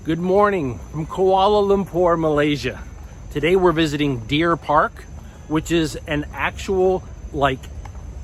Good morning from Kuala Lumpur, Malaysia. Today we're visiting Deer Park, which is an actual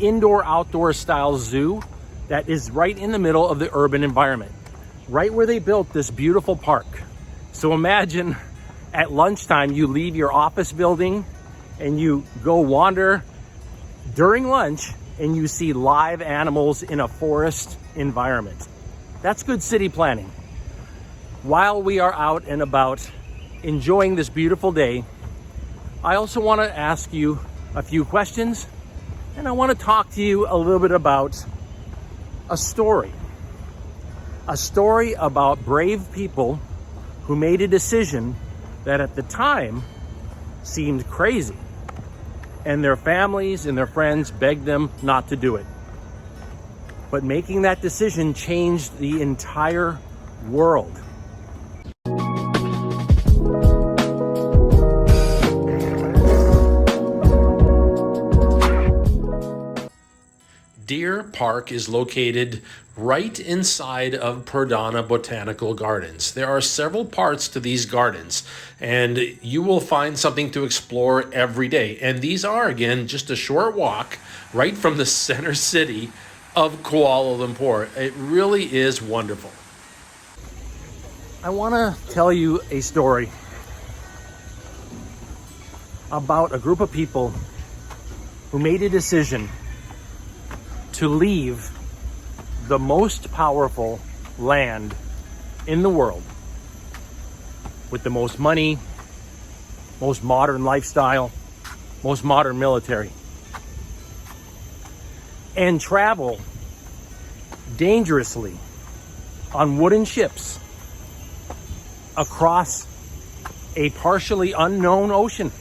indoor-outdoor style zoo that is right in the middle of the urban environment, right where they built this beautiful park. So imagine at lunchtime you leave your office building and you go wander during lunch and you see live animals in a forest environment. That's good city planning. While we are out and about enjoying this beautiful day, I also want to ask you a few questions, and I want to talk to you a little bit about a story about brave people who made a decision that at the time seemed crazy, and their families and their friends begged them not to do it. But making that decision changed the entire world. Deer Park is located right inside of Perdana Botanical Gardens. There are several parts to these gardens, and you will find something to explore every day. And these are, again, just a short walk right from the center city of Kuala Lumpur. It really is wonderful. I want to tell you a story about a group of people who made a decision to leave the most powerful land in the world with the most money, most modern lifestyle, most modern military, and travel dangerously on wooden ships across a partially unknown ocean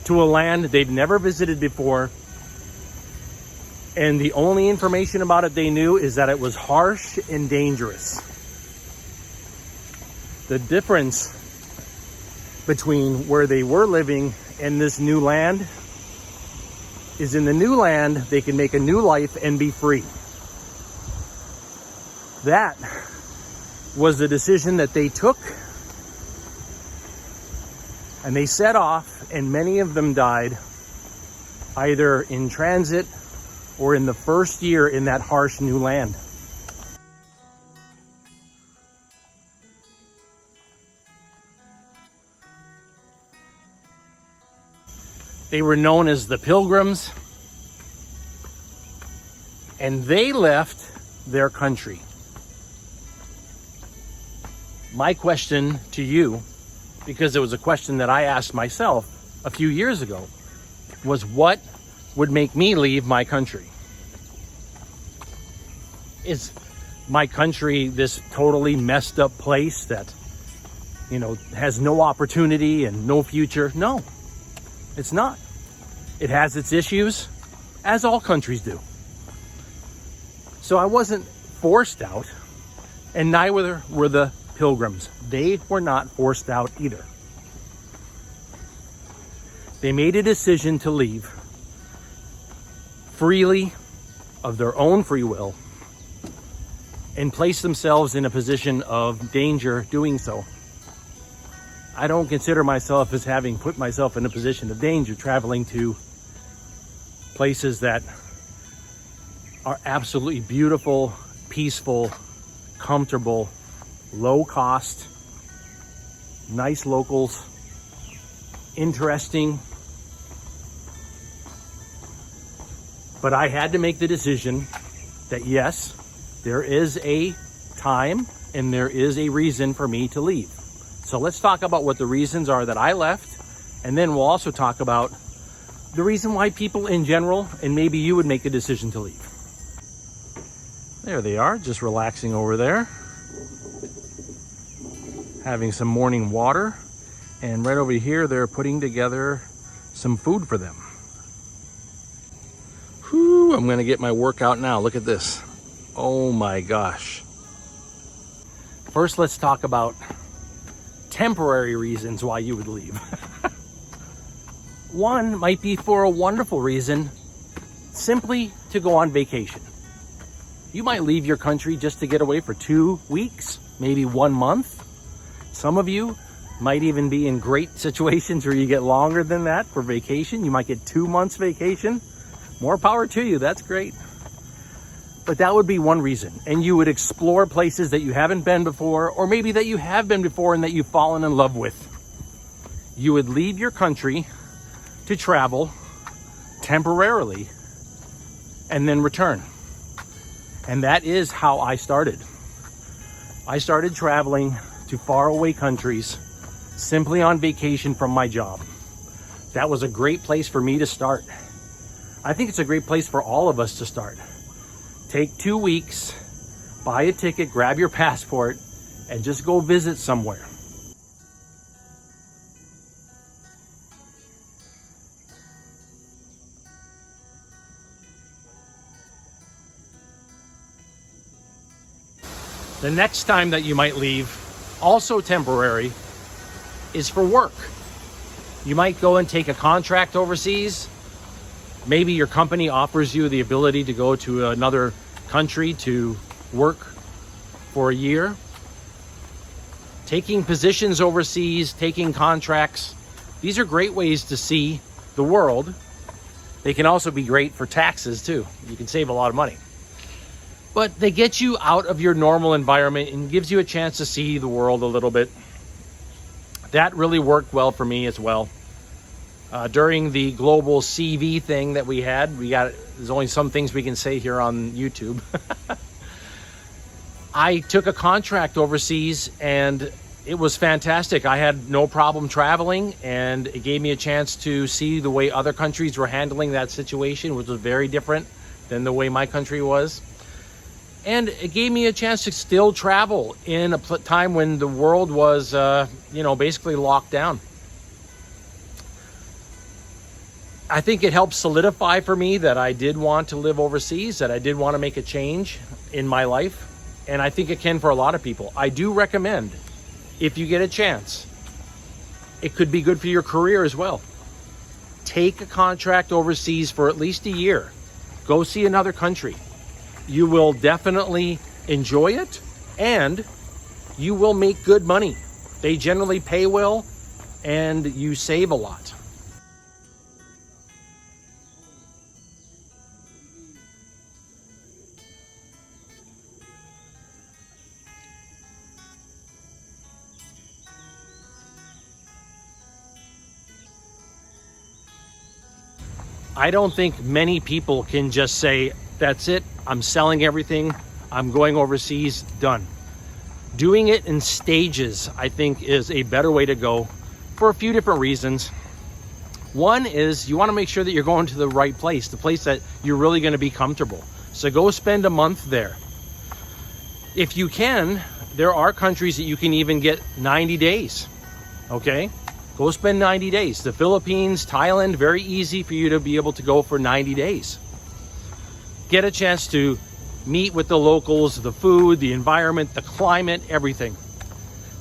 to a land they've never visited before. And the only information about it they knew is that it was harsh and dangerous. The difference between where they were living and this new land is in the new land, they can make a new life and be free. That was the decision that they took. And they set off, and many of them died either in transit or in the first year in that harsh new land. They were known as the Pilgrims, and they left their country. My question to you, because it was a question that I asked myself a few years ago, was what would make me leave my country? Is my country this totally messed up place that, has no opportunity and no future? No, it's not. It has its issues, as all countries do. So I wasn't forced out, and neither were the Pilgrims. They were not forced out either. They made a decision to leave freely, of their own free will, and place themselves in a position of danger doing so. I don't consider myself as having put myself in a position of danger traveling to places that are absolutely beautiful, peaceful, comfortable, low cost, nice locals, interesting. But I had to make the decision that yes, there is a time and there is a reason for me to leave. So let's talk about what the reasons are that I left, and then we'll also talk about the reason why people in general, and maybe you would make a decision to leave. There they are, just relaxing over there, having some morning water, and right over here they're putting together some food for them. Whew, I'm gonna get my workout now. Look at this. Oh my gosh. First, let's talk about temporary reasons why you would leave. One might be for a wonderful reason, simply to go on vacation. You might leave your country just to get away for 2 weeks, maybe 1 month. Some of you might even be in great situations where you get longer than that for vacation. You might get 2 months vacation. More power to you, that's great. But that would be one reason. And you would explore places that you haven't been before, or maybe that you have been before and that you've fallen in love with. You would leave your country to travel temporarily and then return. And that is how I started. I started traveling to faraway countries simply on vacation from my job. That was a great place for me to start. I think it's a great place for all of us to start. Take 2 weeks, buy a ticket, grab your passport, and just go visit somewhere. The next time that you might leave, also temporary, is for work. You might go and take a contract overseas. Maybe your company offers you the ability to go to another country to work for a year. Taking positions overseas, taking contracts, these are great ways to see the world. They can also be great for taxes too. You can save a lot of money. But they get you out of your normal environment and gives you a chance to see the world a little bit. That really worked well for me as well. During the global CV thing that we had, there's only some things we can say here on YouTube. I took a contract overseas and it was fantastic. I had no problem traveling, and it gave me a chance to see the way other countries were handling that situation, which was very different than the way my country was. And it gave me a chance to still travel in a time when the world was, basically locked down. I think it helped solidify for me that I did want to live overseas, that I did want to make a change in my life. And I think it can for a lot of people. I do recommend, if you get a chance, it could be good for your career as well. Take a contract overseas for at least a year. Go see another country. You will definitely enjoy it, and you will make good money. They generally pay well, and you save a lot. I don't think many people can just say, that's it, I'm selling everything, I'm going overseas, done. Doing it in stages, I think, is a better way to go for a few different reasons. One is you want to make sure that you're going to the right place, the place that you're really going to be comfortable. So go spend a month there. If you can, there are countries that you can even get 90 days, okay? Go spend 90 days. The Philippines, Thailand, very easy for you to be able to go for 90 days. Get a chance to meet with the locals, the food, the environment, the climate, everything.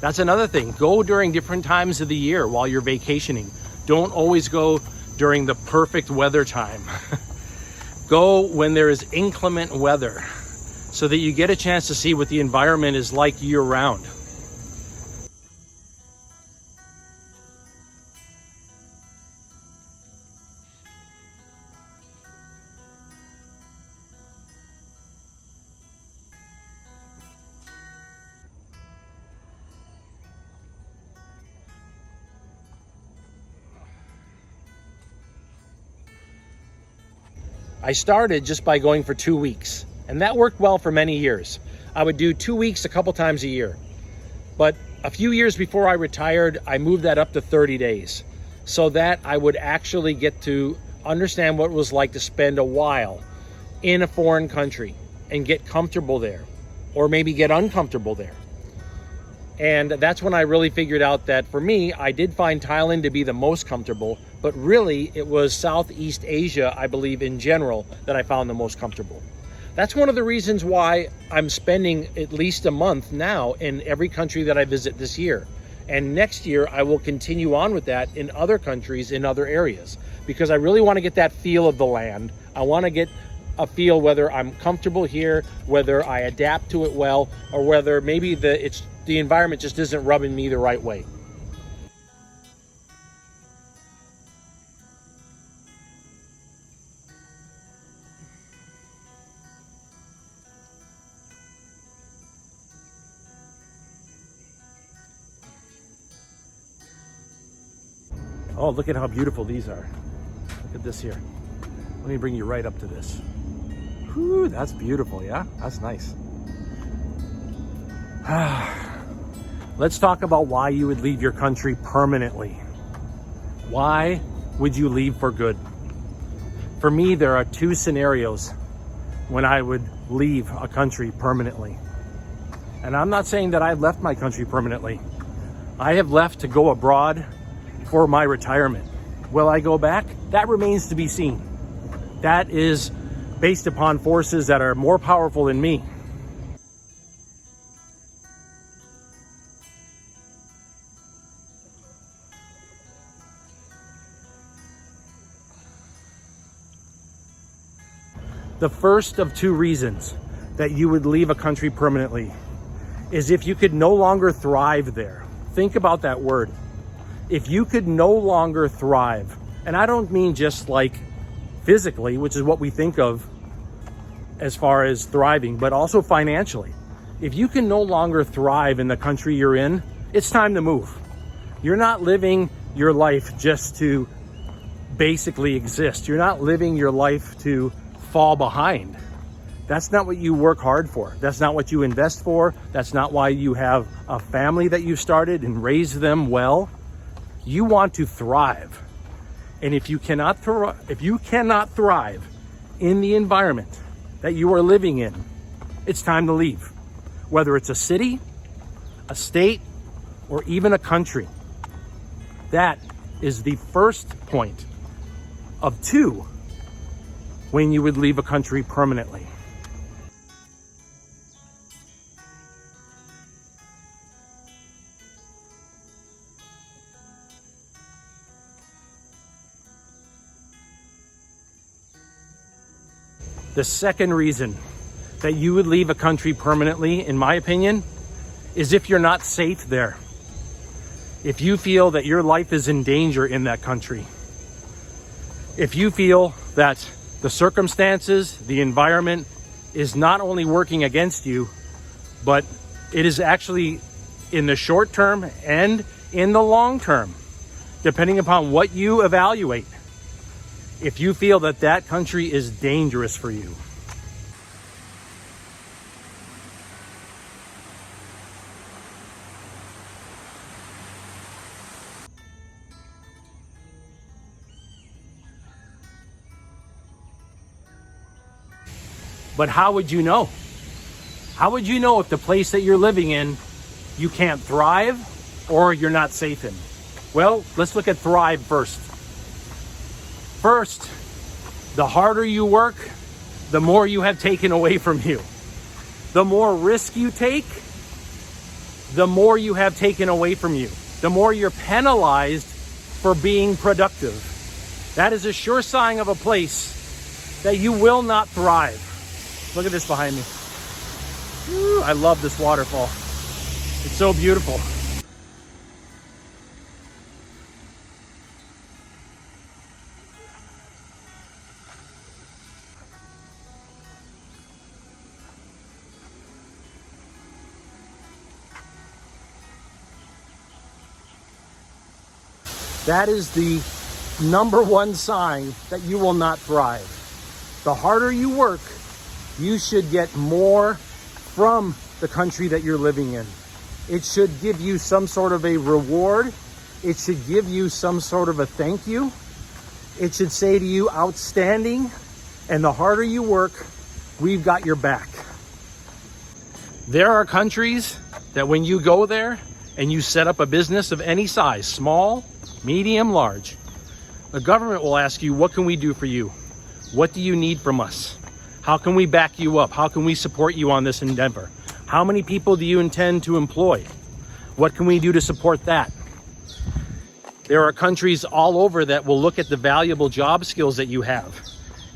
That's another thing. Go during different times of the year while you're vacationing. Don't always go during the perfect weather time. Go when there is inclement weather so that you get a chance to see what the environment is like year-round. I started just by going for 2 weeks, and that worked well for many years. I would do 2 weeks a couple times a year. But a few years before I retired, I moved that up to 30 days so that I would actually get to understand what it was like to spend a while in a foreign country and get comfortable there, or maybe get uncomfortable there. And that's when I really figured out that for me, I did find Thailand to be the most comfortable, but really it was Southeast Asia, I believe in general, that I found the most comfortable. That's one of the reasons why I'm spending at least a month now in every country that I visit this year. And next year, I will continue on with that in other countries, in other areas, because I really want to get that feel of the land. I want to get a feel whether I'm comfortable here, whether I adapt to it well, or whether maybe it's the environment just isn't rubbing me the right way. Oh, look at how beautiful these are. Look at this here. Let me bring you right up to this. Whew, that's beautiful, yeah? That's nice. Let's talk about why you would leave your country permanently. Why would you leave for good? For me, there are two scenarios when I would leave a country permanently. And I'm not saying that I've left my country permanently. I have left to go abroad for my retirement. Will I go back? That remains to be seen. That is based upon forces that are more powerful than me. The first of two reasons that you would leave a country permanently is if you could no longer thrive there. Think about that word. If you could no longer thrive, and I don't mean just like physically, which is what we think of as far as thriving, but also financially. If you can no longer thrive in the country you're in, it's time to move. You're not living your life just to basically exist. You're not living your life to fall behind. That's not what you work hard for. That's not what you invest for. That's not why you have a family that you started and raised them well. You want to thrive. And if you cannot thrive in the environment that you are living in, it's time to leave. Whether it's a city, a state, or even a country. That is the first point of two when you would leave a country permanently. The second reason that you would leave a country permanently, in my opinion, is if you're not safe there. If you feel that your life is in danger in that country. If you feel that the circumstances, the environment is not only working against you, but it is actually in the short term and in the long term, depending upon what you evaluate. If you feel that that country is dangerous for you. But how would you know? How would you know if the place that you're living in, you can't thrive or you're not safe in? Well, let's look at thrive first. First, the harder you work, the more you have taken away from you. The more risk you take, the more you have taken away from you. The more you're penalized for being productive. That is a sure sign of a place that you will not thrive. Look at this behind me. Ooh, I love this waterfall. It's so beautiful. That is the number one sign that you will not thrive. The harder you work, you should get more from the country that you're living in. It should give you some sort of a reward. It should give you some sort of a thank you. It should say to you, outstanding. And the harder you work, we've got your back. There are countries that when you go there and you set up a business of any size, small, medium, large, the government will ask you, what can we do for you? What do you need from us? How can we back you up? How can we support you on this endeavor? How many people do you intend to employ? What can we do to support that? There are countries all over that will look at the valuable job skills that you have,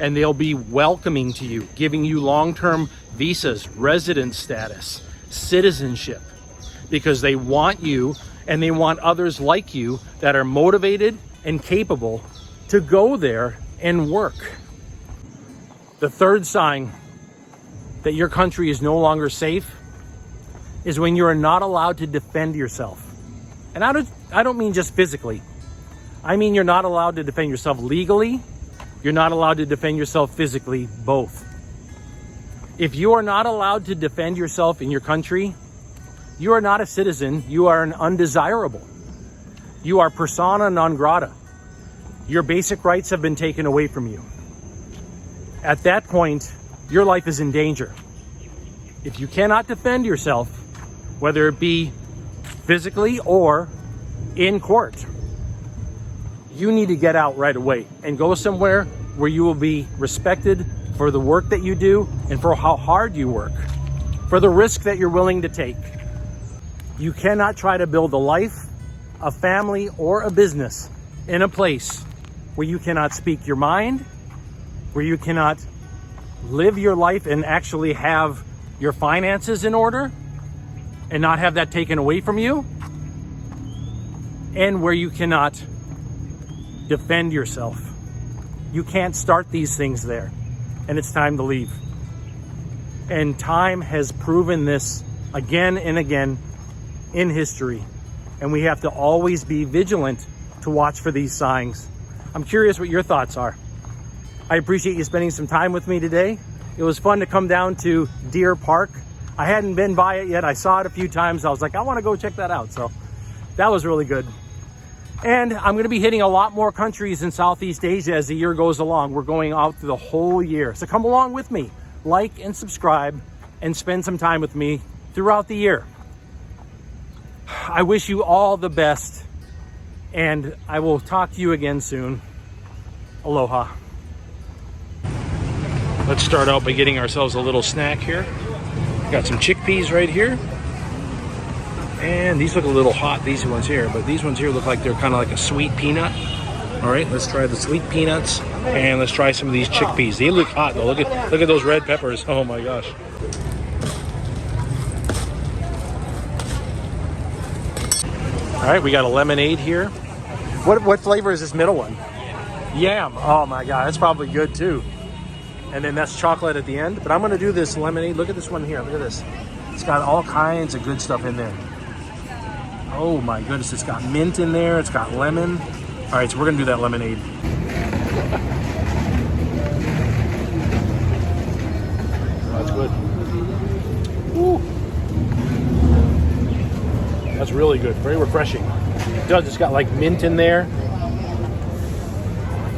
and they'll be welcoming to you, giving you long-term visas, residence status, citizenship. because they want you and they want others like you that are motivated and capable to go there and work. The third sign that your country is no longer safe is when you are not allowed to defend yourself. And I don't mean just physically. I mean you're not allowed to defend yourself legally. You're not allowed to defend yourself physically, both. If you are not allowed to defend yourself in your country, you are not a citizen. You are an undesirable. You are persona non grata. Your basic rights have been taken away from you. At that point, your life is in danger. If you cannot defend yourself, whether it be physically or in court, you need to get out right away and go somewhere where you will be respected for the work that you do and for how hard you work, for the risk that you're willing to take. You cannot try to build a life, a family, or a business in a place where you cannot speak your mind, where you cannot live your life and actually have your finances in order and not have that taken away from you, and where you cannot defend yourself. You can't start these things there, and it's time to leave. And time has proven this again and again in history, and we have to always be vigilant to watch for these signs. I'm curious what your thoughts are. I appreciate you spending some time with me today. It was fun to come down to Deer Park. I hadn't been by it yet. I saw it a few times. I was like, I want to go check that out. So that was really good. And I'm going to be hitting a lot more countries in Southeast Asia as the year goes along. We're going out through the whole year. So come along with me. Like and subscribe and spend some time with me throughout the year. I wish you all the best, and I will talk to you again soon. Aloha. Let's start out by getting ourselves a little snack here. Got some chickpeas right here. And these look a little hot, these ones here, but these ones here look like they're kind of like a sweet peanut. All right, let's try the sweet peanuts, and let's try some of these chickpeas. They look hot though. Look at those red peppers. Oh my gosh. All right, we got a lemonade here. What flavor is this middle one? Yam. Oh my God, that's probably good too. And then that's chocolate at the end. But I'm gonna do this lemonade. Look at this one here. Look at this. It's got all kinds of good stuff in there. Oh my goodness, it's got mint in there. It's got lemon. All right, so we're gonna do that lemonade. That's good. Woo. That's really good, very refreshing. It does, it's got like mint in there.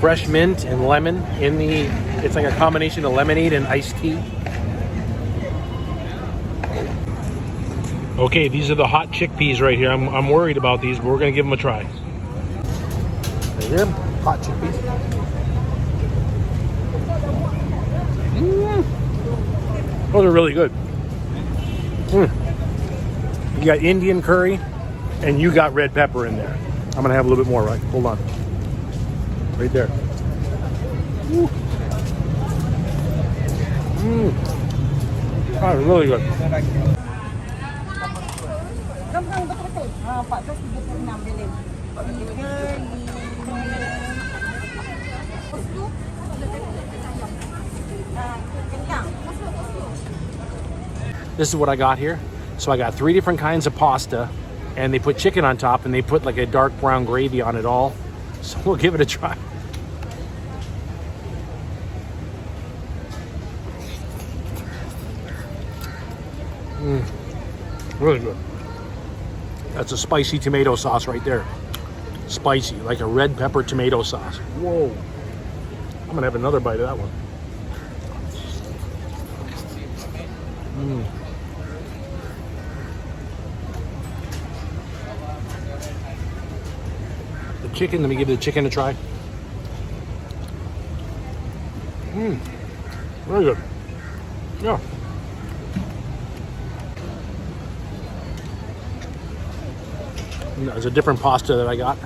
Fresh mint and lemon in the, it's like a combination of lemonade and iced tea. Okay, these are the hot chickpeas right here. I'm worried about these, but we're gonna give them a try. Right here, hot chickpeas. Those are really good. You got Indian curry, and you got red pepper in there. I'm gonna have a little bit more, right? Hold on. Right there. Oh, really good. This is what I got here. So I got 3 different kinds of pasta, and they put chicken on top, and they put like a dark brown gravy on it all. So we'll give it a try. Really good. That's a spicy tomato sauce right there. Spicy, like a red pepper tomato sauce. Whoa. I'm gonna have another bite of that one. The chicken, let me give the chicken a try. Very good. Yeah. There's a different pasta that I got.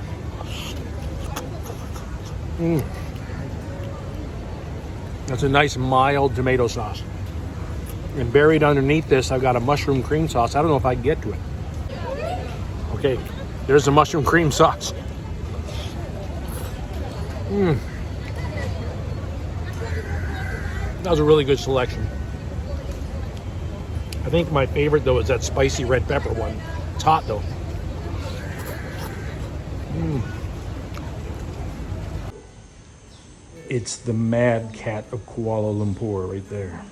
That's a nice mild tomato sauce. And buried underneath this, I've got a mushroom cream sauce. I don't know if I can get to it. Okay, there's the mushroom cream sauce. That was a really good selection. I think my favorite though is that spicy red pepper one. It's hot though. It's the mad cat of Kuala Lumpur right there.